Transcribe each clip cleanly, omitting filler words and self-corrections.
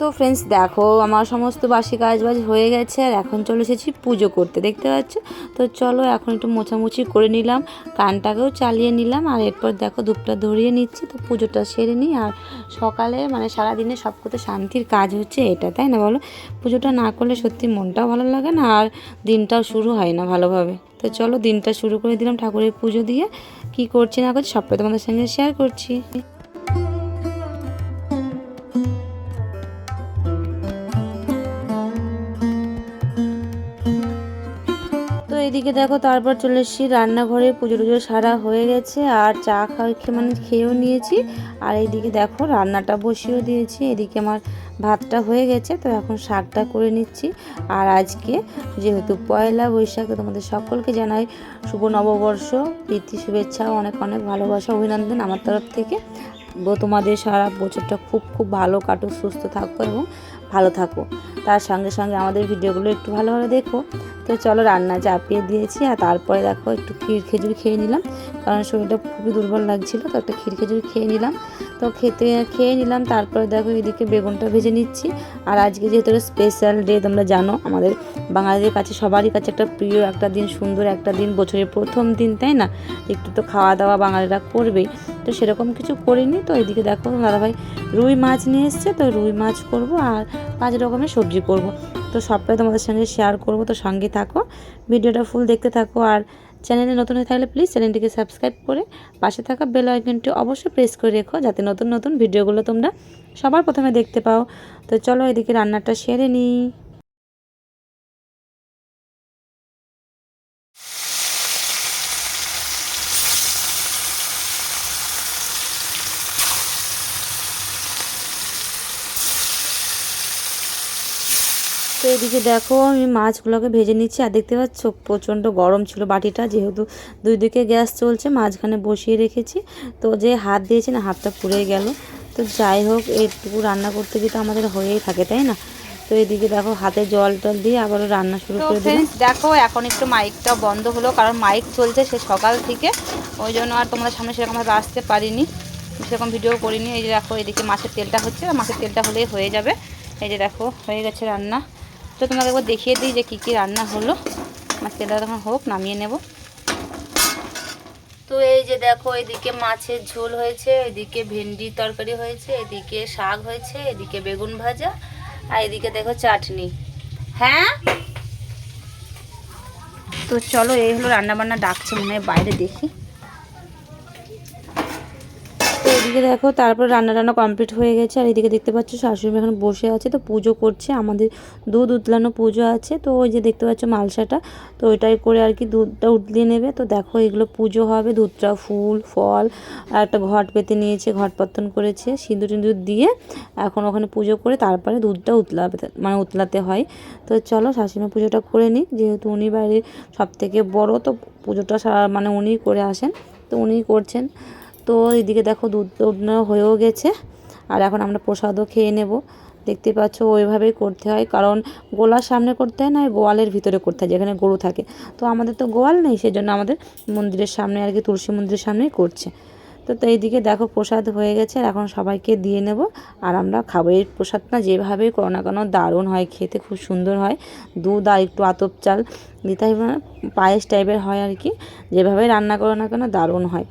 তো ফ্রেন্ডস দেখো আমার সমস্ত বাসি কাজবাজ হয়ে গেছে আর এখন চলে এসেছি পুজো করতে, দেখতে পাচ্ছ। তো চলো এখন একটু মোছামুছি করে নিলাম, কানটাকেও চালিয়ে নিলাম, আর এরপর দেখো ধূপটা ধরিয়ে নিচ্ছি। তো পুজোটা সেরে নিই। আর সকালে মানে সারাদিনে সবকটা শান্তির কাজ হচ্ছে এটা, তাই না বলো? পুজোটা না করলে সত্যি মনটাও ভালো লাগে না, আর দিনটাও শুরু হয় না ভালোভাবে। তো চলো দিনটা শুরু করে দিলাম ঠাকুরের পুজো দিয়ে। কি করছি না করছি সবটাই তোমাদের সঙ্গে শেয়ার করছি। তো এদিকে দেখো তারপর চলে এসেছি রান্নাঘরে, পুজো টুজো সারা হয়ে গেছে আর চা খেয়েও নিয়েছি। আর এইদিকে দেখো রান্নাটা বসিয়েও দিয়েছি। এদিকে আমার ভাতটা হয়ে গেছে, তো এখন শাকটা করে নিচ্ছি। আর আজকে যেহেতু পয়লা বৈশাখ, তোমাদের সকলকে জানাই শুভ নববর্ষ, প্রীতি শুভেচ্ছা, অনেক অনেক ভালোবাসা, অভিনন্দন আমার তরফ থেকে। তোমাদের সারা বছরটা খুব খুব ভালো কাটুক, সুস্থ থাকো এবং ভালো থাকো। তার সঙ্গে সঙ্গে আমাদের ভিডিওগুলো একটু ভালোভাবে দেখো। তো চলো রান্না চাপিয়ে দিয়েছি, আর তারপরে দেখো একটু ক্ষীর খেজুরি খেয়ে নিলাম, কারণ শরীরটা খুবই দুর্বল লাগছিলো। তো একটা ক্ষীর খেজুরি খেয়ে নিলাম। তো খেয়ে নিলাম। তারপরে দেখো এদিকে বেগুনটা ভেজে নিচ্ছি। আর আজকে যেহেতু স্পেশাল ডে, তোমরা জানো আমাদের বাঙালিদের কাছে সবারই কাছে একটা প্রিয় একটা দিন, সুন্দর একটা দিন, বছরের প্রথম দিন, তাই না? একটু তো খাওয়া দাওয়া বাঙালিরা করবেই। তো সেরকম কিছু করিনি। তো এদিকে দেখো দাদাভাই রুই মাছ নিয়ে এসছে, তো রুই মাছ করব আর 5 রকমের সবজি করব। তো সবটাই তোমাদের সঙ্গে শেয়ার করব। তো সঙ্গে থাকো, ভিডিওটা ফুল দেখতে থাকো। আর চ্যানেলে নতুন হয়ে থাকলে প্লিজ চ্যানেলটিকে সাবস্ক্রাইব করে পাশে থাকা বেল আইকনটি অবশ্যই প্রেস করে রেখো, যাতে নতুন নতুন ভিডিওগুলো তোমরা সবার প্রথমে দেখতে পাও। তো চলো এদিকে রান্নাটা সেরে নিই। তো এদিকে দেখো আমি মাছগুলোকে ভেজে নিচ্ছি। আর দেখতে পাচ্ছ প্রচণ্ড গরম ছিল বাটিটা, যেহেতু দুই দিকে গ্যাস চলছে, মাঝখানে বসিয়ে রেখেছি। তো যে হাত দিয়েছি না, হাতটা পুড়ে গেল। তো যাই হোক, এইটুকু রান্না করতে গিয়ে তো আমাদের হয়েই থাকে, তাই না? তো এদিকে দেখো হাতে জল টল দিয়ে আবারও রান্না শুরু করে দিলাম। দেখো এখন একটু মাইকটা বন্ধ হলো, কারণ মাইক চলছে সে সকাল থেকে, ওই জন্য আর তোমাদের সামনে সেরকমভাবে আসতে পারিনি, সেরকম ভিডিও করিনি। এই যে দেখো এদিকে মাছের তেলটা হচ্ছে, মাছের তেলটা হলেই হয়ে যাবে। এই যে দেখো হয়ে গেছে রান্না। তো তোমাকে একবার দেখিয়ে দিই যে কী রান্না হলো। মাছ তেলটা তখন হোক, নামিয়ে নেব। তো এই যে দেখো এদিকে মাছের ঝোল হয়েছে, এদিকে ভেন্ডি তরকারি হয়েছে, এদিকে শাক হয়েছে, এদিকে বেগুন ভাজা, আর এদিকে দেখো চাটনি। হ্যাঁ, তো চলো এই হলো রান্নাবান্না। ডাকছে মনে হয় বাইরে, দেখি। তো এদিকে দেখো তারপর রান্না কমপ্লিট হয়ে গেছে। আর এদিকে দেখতে পাচ্ছ শাশুড়ি এখন বসে আছে, তো পুজো করছে। আমাদের দুধ উতলানো পুজো আছে। তো ওই যে দেখতে পাচ্ছ মালসাটা, তো ওইটাই করে আর কি দুধটা উতলিয়ে নেবে। তো দেখো এগুলো পুজো হবে, দুধটা ফুল ফল আর একটা ঘট পেতে নিয়েছে, ঘট পত্তন করেছে, সিঁদুর টিঁদুর দিয়ে এখন ওখানে পুজো করে তারপরে দুধটা উতলাতে হয়। তো চলো শাশুড়ি পুজোটা করে নিই, যেহেতু উনি বাইরে সব থেকে বড়ো, তো পুজোটা উনিই করে আসেন, তো উনিই করছেন। তো এদিকে দেখো দুধ হয়েও গেছে, আর এখন আমরা প্রসাদও খেয়ে নেব। দেখতে পাচ্ছ ওইভাবেই করতে হয়, কারণ গোলার সামনে করতে হয় না, গোয়ালের ভিতরে করতে হয় যেখানে গরু থাকে। তো আমাদের তো গোয়াল নেই, সেজন্য আমাদের মন্দিরের সামনে আর কি, তুলসী মন্দিরের সামনেই করছে। তো এইদিকে দেখো প্রসাদ হয়ে গেছে, আর এখন সবাইকে দিয়ে নেব আর আমরা খাবো। এই প্রসাদটা যেভাবেই করো না কেন দারুণ হয় খেতে, খুব সুন্দর হয়। দুধ আর একটু আতপ চাল দিতে হয়, মানে পায়েস টাইপের হয় আর কি। যেভাবেই রান্না করো না কেন দারুণ হয়।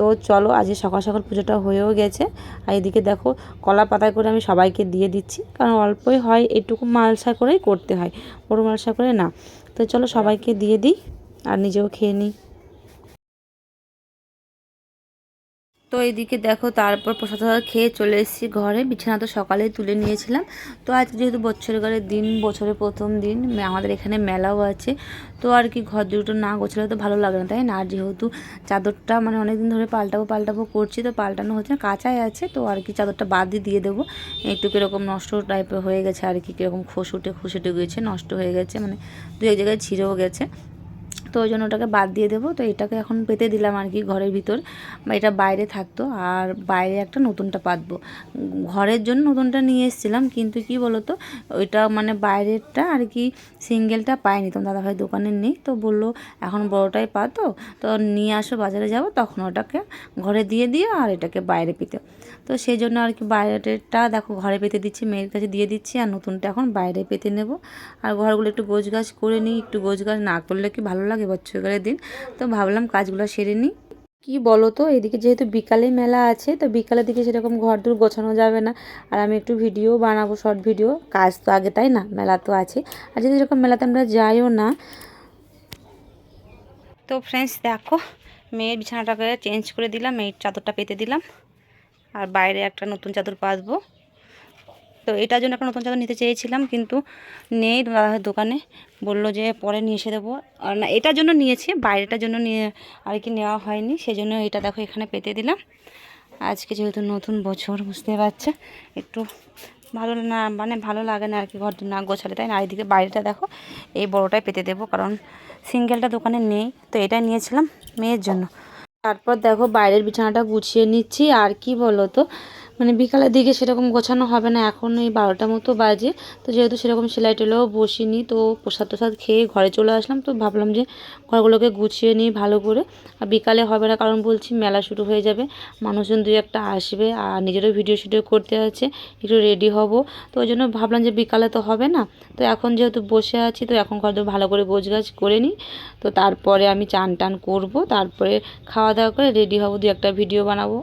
তো চলো আজকে সকাল সকাল পুজোটা হয়েও গেছে। আর এদিকে দেখো কলা পাতায় করে আমি সবাইকে দিয়ে দিচ্ছি, কারণ অল্পই হয়, এটুকু মালসা করেই করতে হয়, বড় মালসা করে না। তো চলো সবাইকে দিয়ে দিই আর নিজেও খেয়ে নিই। তো এইদিকে দেখো তারপর প্রসাদ খেয়ে চলে এসেছি ঘরে। বিছানা তো সকালেই তুলে নিয়েছিলাম। তো আজ যেহেতু বছরের দিন, বছরের প্রথম দিন, আমাদের এখানে মেলাও আছে, তো আর কি ঘর দুটো না গোছালে তো ভালো লাগে না, তাই না? আর যেহেতু চাদরটা মানে অনেকদিন ধরে পাল্টাবো করছি, তো পাল্টানো হচ্ছে না, কাঁচাই আছে, তো আর কি চাদরটা বাদ দিয়ে দেবো। একটু কীরকম নষ্ট টাইপের হয়ে গেছে আর কি, কীরকম খুশুটে গেছে, নষ্ট হয়ে গেছে, মানে দু এক জায়গায় ছিঁড়েও গেছে, তো ওই জন্য ওটাকে বাদ দিয়ে দেবো। তো এটাকে এখন পেতে দিলাম আর কি ঘরের ভিতর, বা এটা বাইরে থাকতো, আর বাইরে একটা নতুনটা পাতবো। ঘরের জন্য নতুনটা নিয়ে এসেছিলাম, কিন্তু কি বলতো, ওইটা মানে বাইরেরটা আর কি সিঙ্গেলটা পাইনি, তো দাদাভাই দোকানে নেই, তো বললো এখন বড়টাই পাতো, তো নিয়ে আসো, বাজারে যাবো তখন ওটাকে ঘরে দিয়ে দিও, আর এটাকে বাইরে পেতে। তো সেই জন্য আর কি বাইরেটা দেখো ঘরে পেতে দিচ্ছি, মেয়ের কাছে দিয়ে দিচ্ছি, আর নতুনটা এখন বাইরে পেতে নেব। আর ঘরগুলো একটু গোছগাছ করে নিই, একটু গোছগাছ না করলে কি ভালো লাগে বছরের দিন, তো ভাবলাম কাজগুলো সেরে নিই। কি বলো তো, এদিকে যেহেতু বিকালে মেলা আছে, তো বিকালের দিকে সেরকম ঘর দূর গোছানো যাবে না, আর আমি একটু ভিডিও বানাবো, শর্ট ভিডিও, কাজ তো আগে, তাই না? মেলা তো আছে, আর যেহেতু এরকম মেলাতে আমরা যাইও না। তো ফ্রেন্ডস দেখো, মেয়ের বিছানাটাকে চেঞ্জ করে দিলাম, মেয়ের চাদরটা পেতে দিলাম, আর বাইরে একটা নতুন চাদর পাতবো। তো এটার জন্য একটা নতুন চাদর নিতে চেয়েছিলাম, কিন্তু নেই, দাদার দোকানে বললো যে পরে নিয়ে এসে দেবো। আর না, এটার জন্য নিয়েছি, বাইরেটার জন্য নিয়ে আর কি নেওয়া হয়নি, সেই জন্য এটা দেখো এখানে পেতে দিলাম। আজকে যেহেতু নতুন বছর, বুঝতে পারছে, একটু ভালো না, মানে ভালো লাগে না আর কি ঘর না গোছালে, তাই না? আর এদিকে বাইরেটা দেখো এই বড়টাই পেতে দেবো, কারণ সিঙ্গেলটা দোকানে নেই, তো এটাই নিয়েছিলাম মেয়ের জন্য। তারপর দেখো বাইরের বিছানাটা গুছিয়ে নিচ্ছি। আর কি বলো তো, মানে বিকালের দিকে সেরকম গোছানো হবে না, এখন এই 12টা মতো বাজে, তো যেহেতু সেরকম সেলাই টেলাইও বসিনি, তো প্রসাদ টোসাদ খেয়ে ঘরে চলে আসলাম, তো ভাবলাম যে ঘরগুলোকে গুছিয়ে নিই ভালো করে। আর বিকালে হবে না, কারণ বলছি মেলা শুরু হয়ে যাবে, মানুষজন দুই একটা আসবে, আর নিজেরও ভিডিও শিডিও করতে আছে, একটু রেডি হব, তো ওই জন্য ভাবলাম যে বিকালে তো হবে না, তো এখন যেহেতু বসে আছি, তো এখন ঘর ভালো করে গোছগাছ করে নিই, তো তারপরে আমি চান টান করবো, তারপরে খাওয়া দাওয়া করে রেডি হব, দু একটা ভিডিও বানাবো।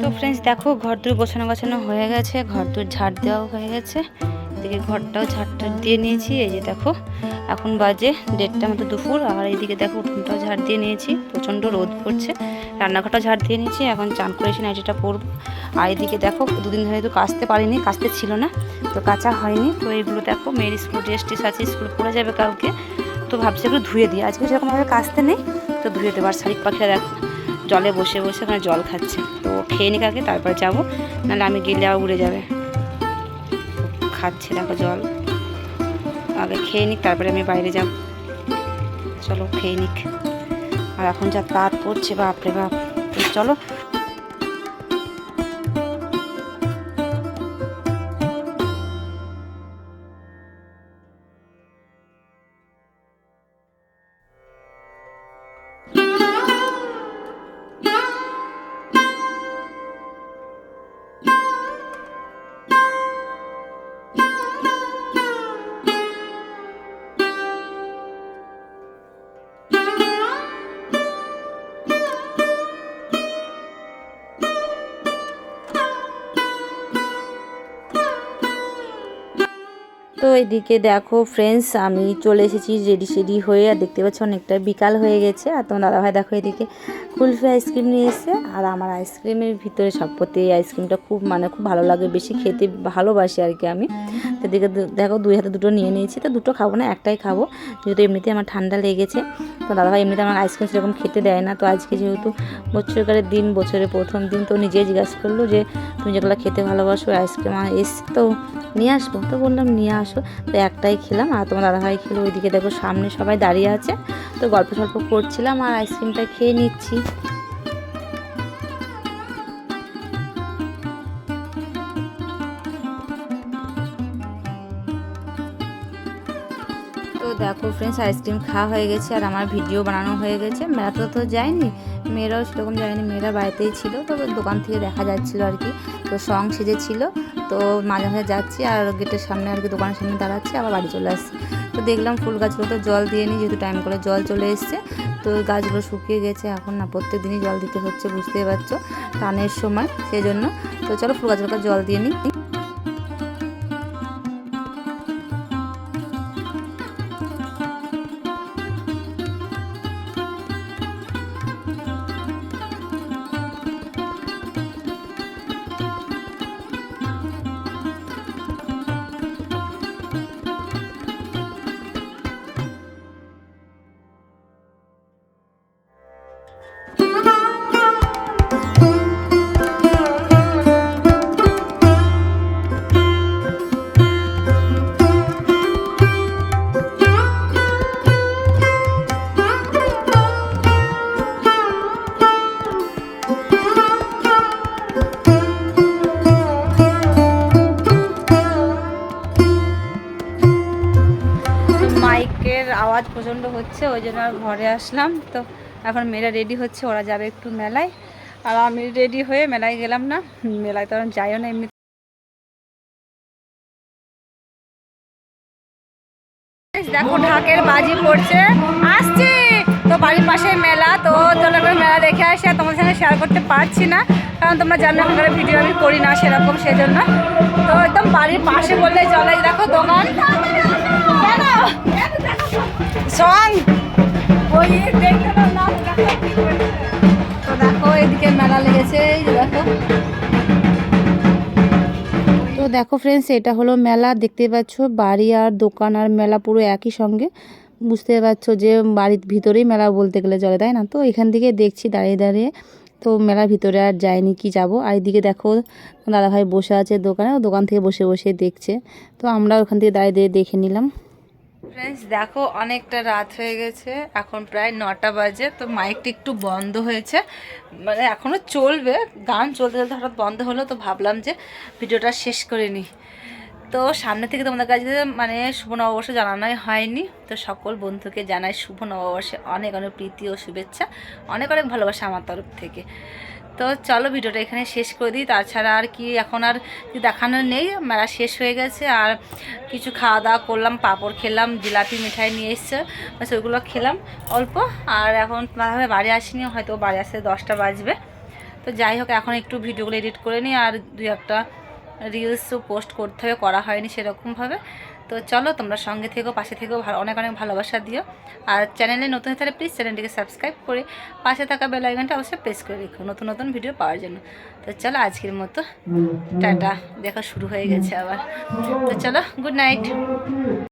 তো ফ্রেন্ডস দেখো ঘরদোর গোছানো হয়ে গেছে, ঘরদোর ঝাড় দেওয়াও হয়ে গেছে, এদিকে ঘরটাও ঝাড় দিয়ে নিয়েছি। এই যে দেখো এখন বাজে 1:30 মতো দুপুর, আর এইদিকে দেখো উঠোনটাও ঝাড় দিয়ে নিয়েছি, প্রচণ্ড রোদ পড়ছে, রান্নাঘরটাও ঝাড় দিয়ে নিয়েছি, এখন চান করে এসে নাইটিটা পরবো। আর এদিকে দেখো দুদিন ধরে তো কাচতে পারিনি, কাচতে ছিল না, তো কাচা হয়নি, তো এইগুলো দেখো মেয়ের স্কুল ড্রেস টিস আছে, স্কুলে পরে যাবে কালকে, তো ভাবছি এগুলো ধুয়ে দিই, আজকে সেরকমভাবে কাচতে নেই, তো ধুয়ে দেবো। আর শালিক পাখিরা দেখো জলে বসে বসে ওখানে জল খাচ্ছে, তো খেয়ে নিক আগে, তারপর যাবো, নাহলে আমি গেলে আর উড়ে যাবে। খাচ্ছে দেখো জল, আগে খেয়ে নিক, তারপরে আমি বাইরে যাব। চলো খেয়ে নিক। আর এখন যা তাপ পড়ছে, বাপরে বাপ, চলো। এদিকে দেখো ফ্রেন্ডস, আমি চলে এসেছি রেডি হয়ে। আর দেখতে পাচ্ছি অনেকটা বিকাল হয়ে গেছে। আর তোমার দাদাভাই দেখো এদিকে কুলফি আইসক্রিম নিয়ে এসে। আর আমার আইসক্রিমের ভিতরে সবপতি এই আইসক্রিমটা খুব খুব ভালো লাগে, বেশি খেতে ভালোবাসি আর কি আমি। তো এদিকে দেখো 2 হাতে 2টো নিয়ে নিয়েছি। তো 2টো খাবো না, একটাই খাবো, যেহেতু এমনিতে আমার ঠান্ডা লেগেছে। তো দাদাভাই এমনিতে আমার আইসক্রিম সেরকম খেতে দেয় না। তো আজকে যেহেতু বছরকারের দিন, বছরের প্রথম দিন, তো নিজেই জিজ্ঞাসা করলো যে তুমি যেগুলো খেতে ভালোবাসো আইসক্রিম এসে তো নিয়ে আসবো। তো বললাম নিয়ে আসো। তো একটাই খেলাম আর তোমার দাদাভাই খেলো। ওইদিকে দেখো সামনে সবাই দাঁড়িয়ে আছে, তো গল্প সল্প করছিলাম আর আইসক্রিমটা খেয়ে নিচ্ছি। তো দেখো ফ্রেন্ডস, আইসক্রিম খাওয়া হয়ে গেছে আর আমার ভিডিও বানানো হয়ে গেছে। মেয়েরা তো যায়নি, মেয়েরাও সেরকম যায়নি, মেয়েরা বাড়িতেই ছিল। তবে দোকান থেকে দেখা যাচ্ছিলো আর কি। তো সং সেজেছিল, তো মাঝে মাঝে যাচ্ছি আর গেটের সামনে আর কি, দোকানের সামনে দাঁড়াচ্ছি, আবার বাড়ি চলে আসছি। তো দেখলাম ফুল গাছগুলো তো জল দিয়ে নিই, যেহেতু টাইম করে জল চলে এসছে। তো গাছগুলো শুকিয়ে গেছে এখন, না প্রত্যেক দিনই জল দিতে হচ্ছে, বুঝতেই পারছো টানের সময়, সেই জন্য। তো চলো ফুল গাছগুলোকে জল দিয়ে নিই। মাইকের আওয়াজ প্রচণ্ড হচ্ছে, ওই জন্য আর ঘরে আসলাম। তো এখন মেয়েরা রেডি হচ্ছে, ওরা যাবে একটু মেলায়, আর আমি রেডি হয়ে মেলায় গেলাম না। মেলায় তো যাইও না এমনি। দেখো ঢাকের বাজি পড়ছে, আসছি। তো বাড়ির পাশে মেলা, তো চলো করে মেলা দেখে আসি। আর তোমাদের সঙ্গে শেয়ার করতে পারছি না, কারণ তোমরা জানো এখানকার ভিডিও আমি করি না সেরকম, সেজন্য। তো একদম বাড়ির পাশে বললে চলে। দেখো দোকান, সং ওই দেখতে না। তো দেখো এদিকে মেলা লেগেছে, এই যে দেখো। তো দেখো ফ্রেন্ডস, এটা হলো মেলা, দেখতে পাচ্ছ বাড়ি আর দোকান আর মেলা পুরো একই সঙ্গে। বুঝতে পারছো যে বাড়ির ভিতরেই মেলা বলতে গেলে চলে, তাই না? তো এখান থেকে দেখছি দাঁড়িয়ে দাঁড়িয়ে। তো মেলার ভিতরে আর যায়নি, কি যাব। আর এদিকে দেখো দাদাভাই বসে আছে দোকানে, দোকান থেকে বসে বসে দেখছে। তো আমরা ওখান থেকে দাঁড়িয়ে দাঁড়িয়ে দেখে নিলাম। ফ্রেন্ডস দেখো অনেকটা রাত হয়ে গেছে, এখন প্রায় 9টা বাজে। তো মাইকটা একটু বন্ধ হয়েছে, মানে এখনও চলবে, গান চলতে চলতে হঠাৎ বন্ধ হলো। তো ভাবলাম যে ভিডিওটা শেষ করে নিই। তো সামনে থেকে তোমাদের কাছে শুভ নববর্ষ জানানোই হয়নি। তো সকল বন্ধুকে জানাই শুভ নববর্ষে অনেক অনেক প্রীতি ও শুভেচ্ছা, অনেক অনেক ভালোবাসা আমার তরফ থেকে। তো চলো ভিডিওটা এখানে শেষ করে দিই। তাছাড়া আর কি এখন আর দেখানোর নেই, মেলা শেষ হয়ে গেছে। আর কিছু খাওয়া দাওয়া করলাম, পাঁপড় খেলাম, জিলাপি মিঠাই নিয়ে এসছে, বাস ওইগুলো খেলাম অল্প। আর এখন ভাবে বাড়ি আসিনি, হয়তো বাড়ি আসতে 10টা বাজবে। তো যাই হোক, এখন একটু ভিডিওগুলো এডিট করে নিই, আর 2-1টা রিলসও পোস্ট করতে হবে, করা হয়নি সেরকমভাবে। তো চলো তোমরা সঙ্গে থেকো, পাশে থেকো, অনেক অনেক ভালোবাসা দিও। আর চ্যানেলে নতুন হয়ে থাকলে প্লিজ চ্যানেলটিকে সাবস্ক্রাইব করে পাশে থাকা বেল আইকনটা অবশ্যই প্রেস করে রেখো নতুন নতুন ভিডিও পাওয়ার জন্য। তো চলো আজকের মতো টাটা, দেখা শুরু হয়ে গেছে আবার। তো চলো, গুড নাইট।